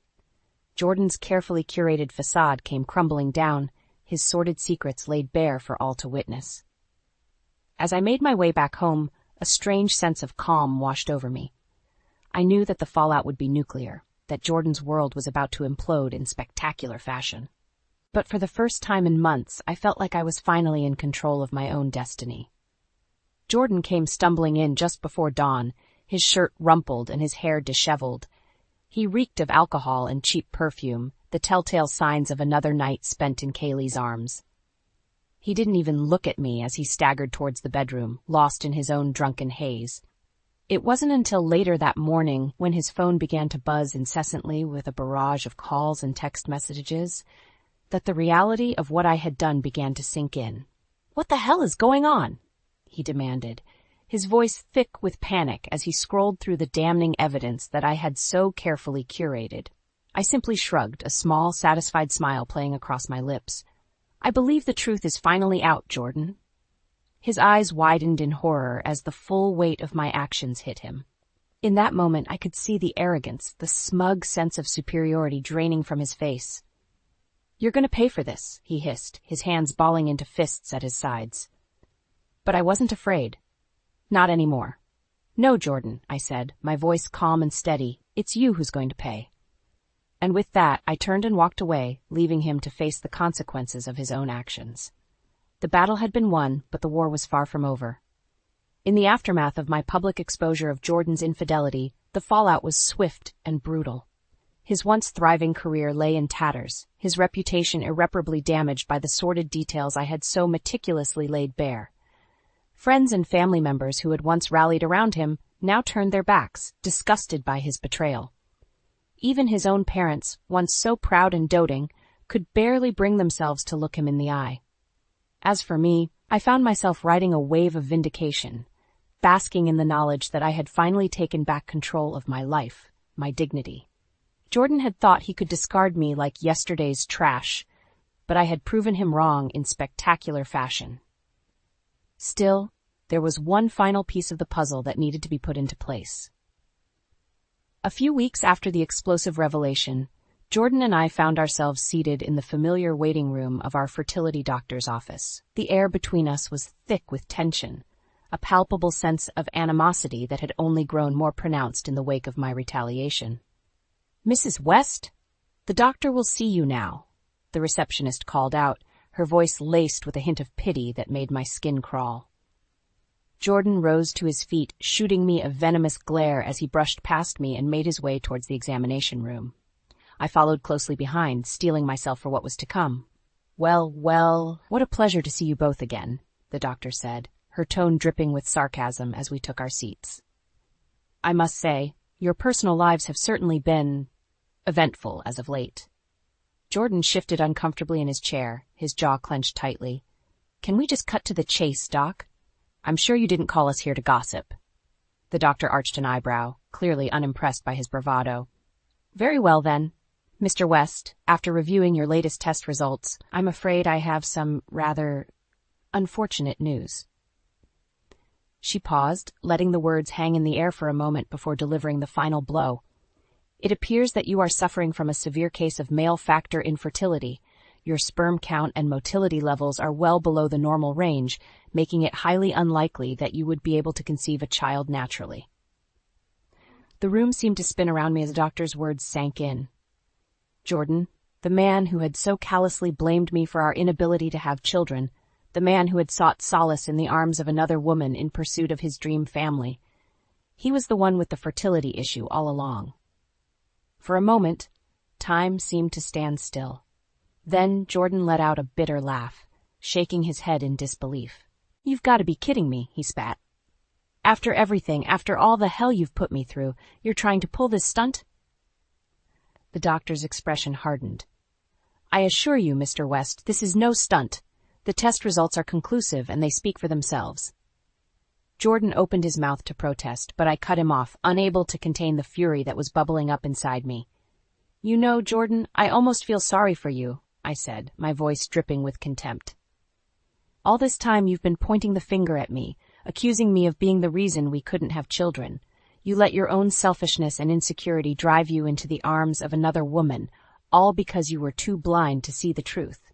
Jordan's carefully curated facade came crumbling down, his sordid secrets laid bare for all to witness. As I made my way back home, a strange sense of calm washed over me. I knew that the fallout would be nuclear, that Jordan's world was about to implode in spectacular fashion. But for the first time in months, I felt like I was finally in control of my own destiny. Jordan came stumbling in just before dawn, his shirt rumpled and his hair disheveled. He reeked of alcohol and cheap perfume, the telltale signs of another night spent in Kaylee's arms. He didn't even look at me as he staggered towards the bedroom, lost in his own drunken haze. It wasn't until later that morning, when his phone began to buzz incessantly with a barrage of calls and text messages, that the reality of what I had done began to sink in. "What the hell is going on?" he demanded, his voice thick with panic as he scrolled through the damning evidence that I had so carefully curated. I simply shrugged, a small, satisfied smile playing across my lips. "I believe the truth is finally out, Jordan." His eyes widened in horror as the full weight of my actions hit him. In that moment, I could see the arrogance, the smug sense of superiority draining from his face. "You're going to pay for this," he hissed, his hands balling into fists at his sides. But I wasn't afraid. Not anymore. "No, Jordan," I said, my voice calm and steady. "It's you who's going to pay." And with that, I turned and walked away, leaving him to face the consequences of his own actions. The battle had been won, but the war was far from over. In the aftermath of my public exposure of Jordan's infidelity, the fallout was swift and brutal. His once thriving career lay in tatters, his reputation irreparably damaged by the sordid details I had so meticulously laid bare. Friends and family members who had once rallied around him now turned their backs, disgusted by his betrayal. Even his own parents, once so proud and doting, could barely bring themselves to look him in the eye. As for me, I found myself riding a wave of vindication, basking in the knowledge that I had finally taken back control of my life, my dignity. Jordan had thought he could discard me like yesterday's trash, but I had proven him wrong in spectacular fashion. Still, there was one final piece of the puzzle that needed to be put into place. A few weeks after the explosive revelation, Jordan and I found ourselves seated in the familiar waiting room of our fertility doctor's office. The air between us was thick with tension, a palpable sense of animosity that had only grown more pronounced in the wake of my retaliation. "Mrs. West, the doctor will see you now," the receptionist called out, her voice laced with a hint of pity that made my skin crawl. Jordan rose to his feet, shooting me a venomous glare as he brushed past me and made his way towards the examination room. I followed closely behind, steeling myself for what was to come. Well, what a pleasure to see you both again," the doctor said, her tone dripping with sarcasm as we took our seats. "I must say, your personal lives have certainly been eventful as of late." Jordan shifted uncomfortably in his chair, his jaw clenched tightly. "Can we just cut to the chase, Doc? I'm sure you didn't call us here to gossip." The doctor arched an eyebrow, clearly unimpressed by his bravado. "Very well, then. Mr. West, after reviewing your latest test results, I'm afraid I have some rather unfortunate news." She paused, letting the words hang in the air for a moment before delivering the final blow. It appears that you are suffering from a severe case of male factor infertility. Your sperm count and motility levels are well below the normal range, making it highly unlikely that you would be able to conceive a child naturally. The room seemed to spin around me as the doctor's words sank in. Jordan, the man who had so callously blamed me for our inability to have children, the man who had sought solace in the arms of another woman in pursuit of his dream family. He was the one with the fertility issue all along. For a moment, time seemed to stand still. Then Jordan let out a bitter laugh, shaking his head in disbelief. "You've got to be kidding me," he spat. "After everything, after all the hell you've put me through, you're trying to pull this stunt?" The doctor's expression hardened. "I assure you, Mr. West, this is no stunt. The test results are conclusive and they speak for themselves." Jordan opened his mouth to protest, but I cut him off, unable to contain the fury that was bubbling up inside me. "You know, Jordan, I almost feel sorry for you," I said, my voice dripping with contempt. "All this time you've been pointing the finger at me, accusing me of being the reason we couldn't have children. You let your own selfishness and insecurity drive you into the arms of another woman, all because you were too blind to see the truth."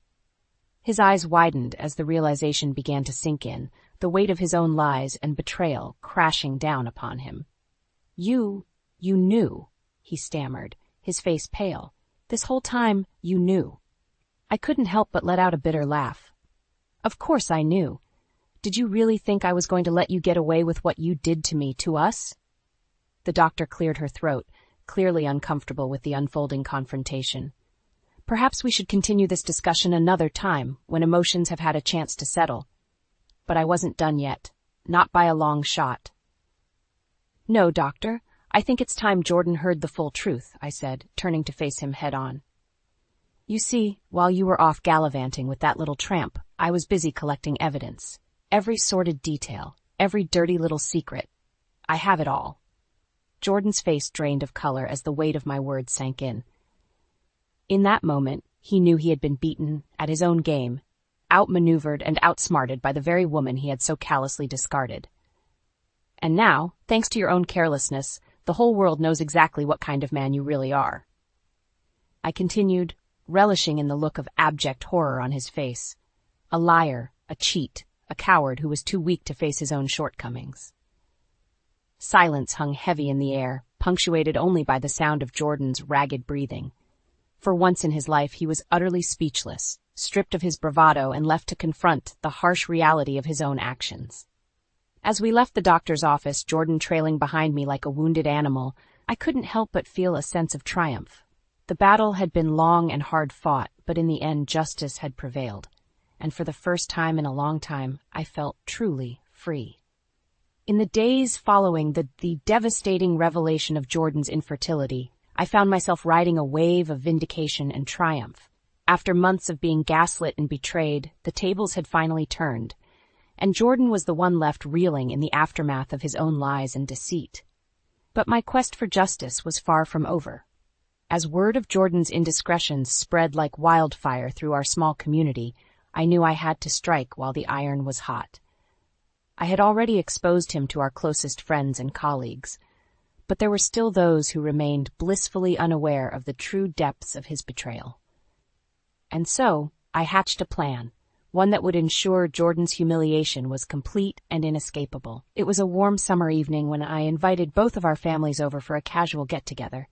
His eyes widened as the realization began to sink in, the weight of his own lies and betrayal crashing down upon him. You knew," he stammered, his face pale. "This whole time, you knew." I couldn't help but let out a bitter laugh. "Of course I knew. Did you really think I was going to let you get away with what you did to me, to us?" The doctor cleared her throat, clearly uncomfortable with the unfolding confrontation. "Perhaps we should continue this discussion another time, when emotions have had a chance to settle." But I wasn't done yet, not by a long shot. "No, doctor, I think it's time Jordan heard the full truth," I said, turning to face him head on. "You see, while you were off gallivanting with that little tramp, I was busy collecting evidence. Every sordid detail, every dirty little secret. I have it all." Jordan's face drained of color as the weight of my words sank in. In that moment, he knew he had been beaten at his own game, outmaneuvered and outsmarted by the very woman he had so callously discarded. "And now, thanks to your own carelessness, the whole world knows exactly what kind of man you really are." I continued, relishing in the look of abject horror on his face. A liar, a cheat, a coward who was too weak to face his own shortcomings. Silence hung heavy in the air, punctuated only by the sound of Jordan's ragged breathing. For once in his life, he was utterly speechless, stripped of his bravado and left to confront the harsh reality of his own actions. As we left the doctor's office, Jordan trailing behind me like a wounded animal, I couldn't help but feel a sense of triumph. The battle had been long and hard fought, but in the end justice had prevailed, and for the first time in a long time, I felt truly free. In the days following the devastating revelation of Jordan's infertility, I found myself riding a wave of vindication and triumph. After months of being gaslit and betrayed, the tables had finally turned, and Jordan was the one left reeling in the aftermath of his own lies and deceit. But my quest for justice was far from over. As word of Jordan's indiscretions spread like wildfire through our small community, I knew I had to strike while the iron was hot. I had already exposed him to our closest friends and colleagues, but there were still those who remained blissfully unaware of the true depths of his betrayal. And so, I hatched a plan, one that would ensure Jordan's humiliation was complete and inescapable. It was a warm summer evening when I invited both of our families over for a casual get-together.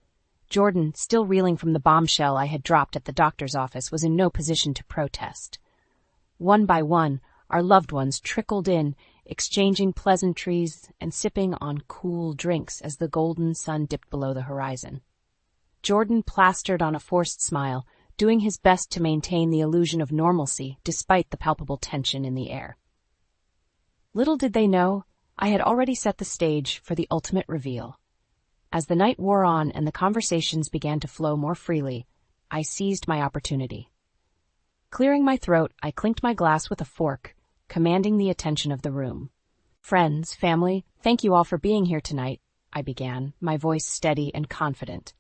Jordan, still reeling from the bombshell I had dropped at the doctor's office, was in no position to protest. One by one, our loved ones trickled in, exchanging pleasantries and sipping on cool drinks as the golden sun dipped below the horizon. Jordan plastered on a forced smile, doing his best to maintain the illusion of normalcy despite the palpable tension in the air. Little did they know, I had already set the stage for the ultimate reveal. As the night wore on and the conversations began to flow more freely, I seized my opportunity. Clearing my throat, I clinked my glass with a fork, commanding the attention of the room. "Friends, family, thank you all for being here tonight," I began, my voice steady and confident.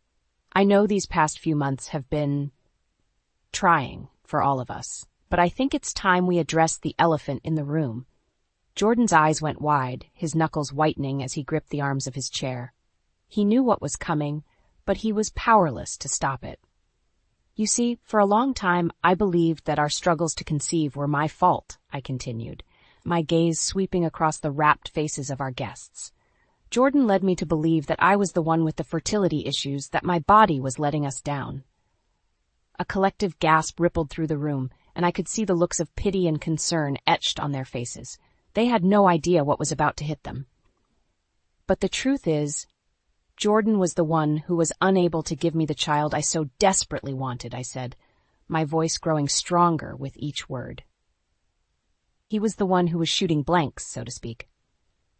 "I know these past few months have been trying for all of us, but I think it's time we address the elephant in the room." Jordan's eyes went wide, his knuckles whitening as he gripped the arms of his chair. He knew what was coming, but he was powerless to stop it. You see, for a long time, I believed that our struggles to conceive were my fault, I continued, my gaze sweeping across the rapt faces of our guests. Jordan led me to believe that I was the one with the fertility issues, that my body was letting us down. A collective gasp rippled through the room, and I could see the looks of pity and concern etched on their faces. They had no idea what was about to hit them. But the truth is, Jordan was the one who was unable to give me the child I so desperately wanted, I said, my voice growing stronger with each word. He was the one who was shooting blanks, so to speak.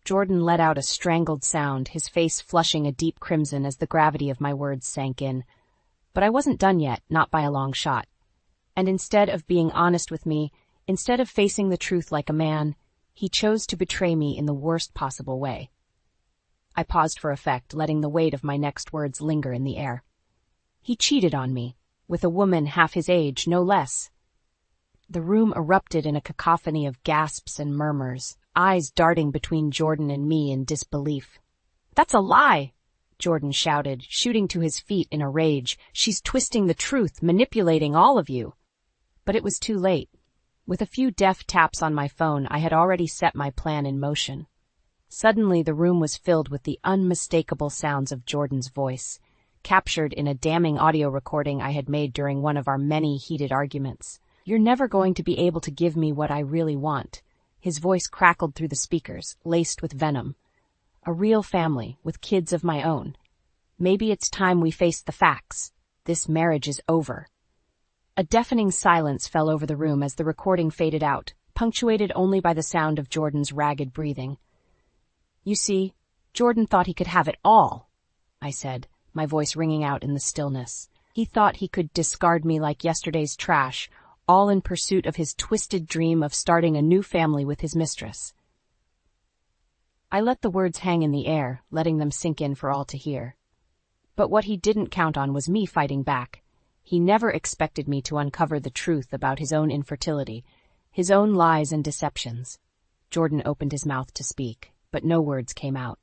Jordan let out a strangled sound, his face flushing a deep crimson as the gravity of my words sank in. But I wasn't done yet, not by a long shot. And instead of being honest with me, instead of facing the truth like a man, he chose to betray me in the worst possible way. I paused for effect, letting the weight of my next words linger in the air. He cheated on me, with a woman half his age, no less. The room erupted in a cacophony of gasps and murmurs, eyes darting between Jordan and me in disbelief. "That's a lie!" Jordan shouted, shooting to his feet in a rage. "She's twisting the truth, manipulating all of you." But it was too late. With a few deft taps on my phone, I had already set my plan in motion. Suddenly, the room was filled with the unmistakable sounds of Jordan's voice, captured in a damning audio recording I had made during one of our many heated arguments. "You're never going to be able to give me what I really want." His voice crackled through the speakers, laced with venom. "A real family, with kids of my own. Maybe it's time we face the facts. This marriage is over." A deafening silence fell over the room as the recording faded out, punctuated only by the sound of Jordan's ragged breathing. "You see, Jordan thought he could have it all," I said, my voice ringing out in the stillness. "He thought he could discard me like yesterday's trash, all in pursuit of his twisted dream of starting a new family with his mistress." I let the words hang in the air, letting them sink in for all to hear. But what he didn't count on was me fighting back. He never expected me to uncover the truth about his own infertility, his own lies and deceptions. Jordan opened his mouth to speak, but no words came out.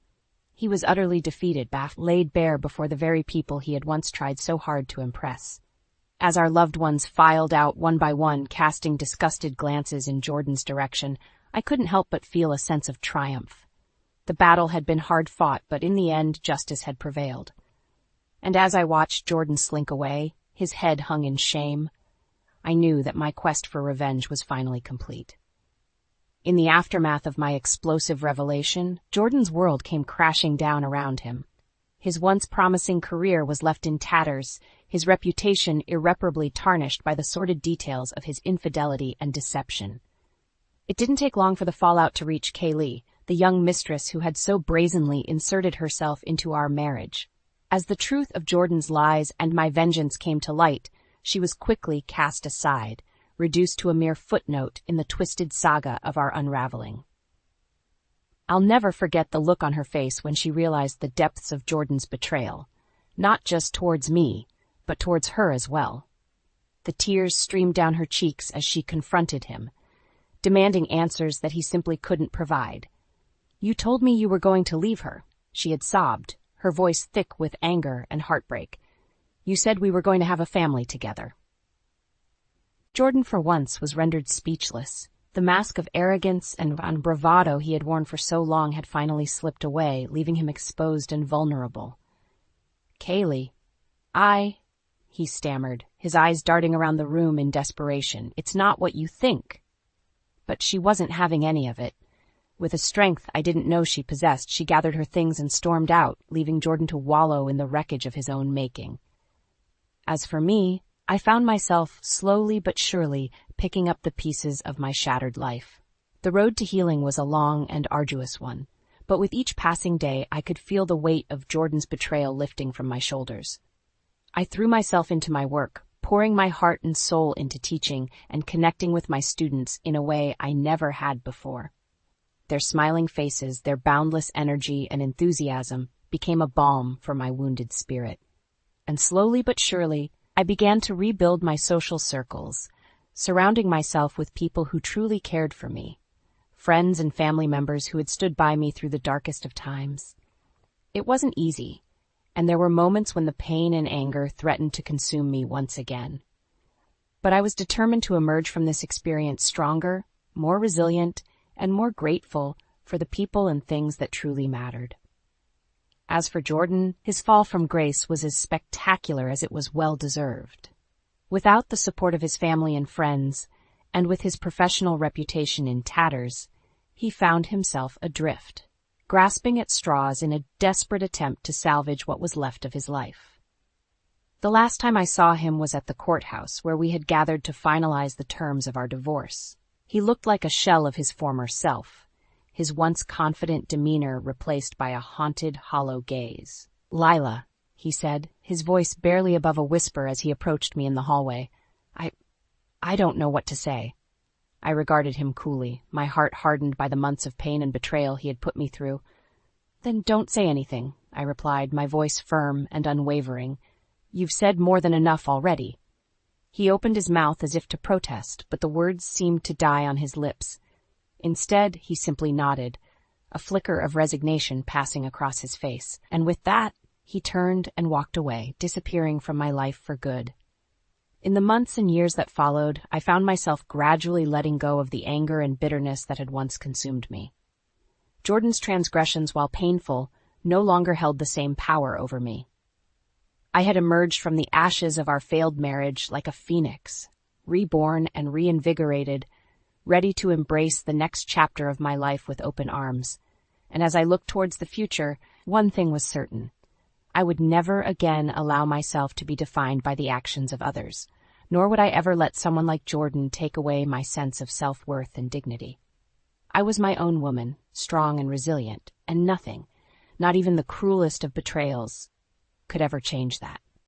He was utterly defeated, laid bare before the very people he had once tried so hard to impress. As our loved ones filed out one by one, casting disgusted glances in Jordan's direction, I couldn't help but feel a sense of triumph. The battle had been hard fought, but in the end, justice had prevailed. And as I watched Jordan slink away, his head hung in shame, I knew that my quest for revenge was finally complete. In the aftermath of my explosive revelation, Jordan's world came crashing down around him. His once promising career was left in tatters, his reputation irreparably tarnished by the sordid details of his infidelity and deception. It didn't take long for the fallout to reach Kaylee, the young mistress who had so brazenly inserted herself into our marriage. As the truth of Jordan's lies and my vengeance came to light, she was quickly cast aside, reduced to a mere footnote in the twisted saga of our unraveling. I'll never forget the look on her face when she realized the depths of Jordan's betrayal, not just towards me, but towards her as well. The tears streamed down her cheeks as she confronted him, demanding answers that he simply couldn't provide. "You told me you were going to leave her," she had sobbed, her voice thick with anger and heartbreak. "You said we were going to have a family together." Jordan, for once, was rendered speechless. The mask of arrogance and bravado he had worn for so long had finally slipped away, leaving him exposed and vulnerable. "Kaylee, he stammered, his eyes darting around the room in desperation. "It's not what you think." But she wasn't having any of it. With a strength I didn't know she possessed, she gathered her things and stormed out, leaving Jordan to wallow in the wreckage of his own making. As for me, I found myself, slowly but surely, picking up the pieces of my shattered life. The road to healing was a long and arduous one, but with each passing day I could feel the weight of Jordan's betrayal lifting from my shoulders. I threw myself into my work, pouring my heart and soul into teaching and connecting with my students in a way I never had before. Their smiling faces, their boundless energy and enthusiasm became a balm for my wounded spirit. And slowly but surely, I began to rebuild my social circles, surrounding myself with people who truly cared for me, friends and family members who had stood by me through the darkest of times. It wasn't easy, and there were moments when the pain and anger threatened to consume me once again. But I was determined to emerge from this experience stronger, more resilient, and more grateful for the people and things that truly mattered. As for Jordan, his fall from grace was as spectacular as it was well-deserved. Without the support of his family and friends, and with his professional reputation in tatters, he found himself adrift, grasping at straws in a desperate attempt to salvage what was left of his life. The last time I saw him was at the courthouse, where we had gathered to finalize the terms of our divorce. He looked like a shell of his former self, his once confident demeanor replaced by a haunted, hollow gaze. "Lila," he said, his voice barely above a whisper as he approached me in the hallway. I don't know what to say." I regarded him coolly, my heart hardened by the months of pain and betrayal he had put me through. "Then don't say anything," I replied, my voice firm and unwavering. "You've said more than enough already." He opened his mouth as if to protest, but the words seemed to die on his lips. Instead, he simply nodded, a flicker of resignation passing across his face, and with that, he turned and walked away, disappearing from my life for good. In the months and years that followed, I found myself gradually letting go of the anger and bitterness that had once consumed me. Jordan's transgressions, while painful, no longer held the same power over me. I had emerged from the ashes of our failed marriage like a phoenix, reborn and reinvigorated, ready to embrace the next chapter of my life with open arms. And as I looked towards the future, one thing was certain. I would never again allow myself to be defined by the actions of others, nor would I ever let someone like Jordan take away my sense of self-worth and dignity. I was my own woman, strong and resilient, and nothing, not even the cruelest of betrayals, could ever change that.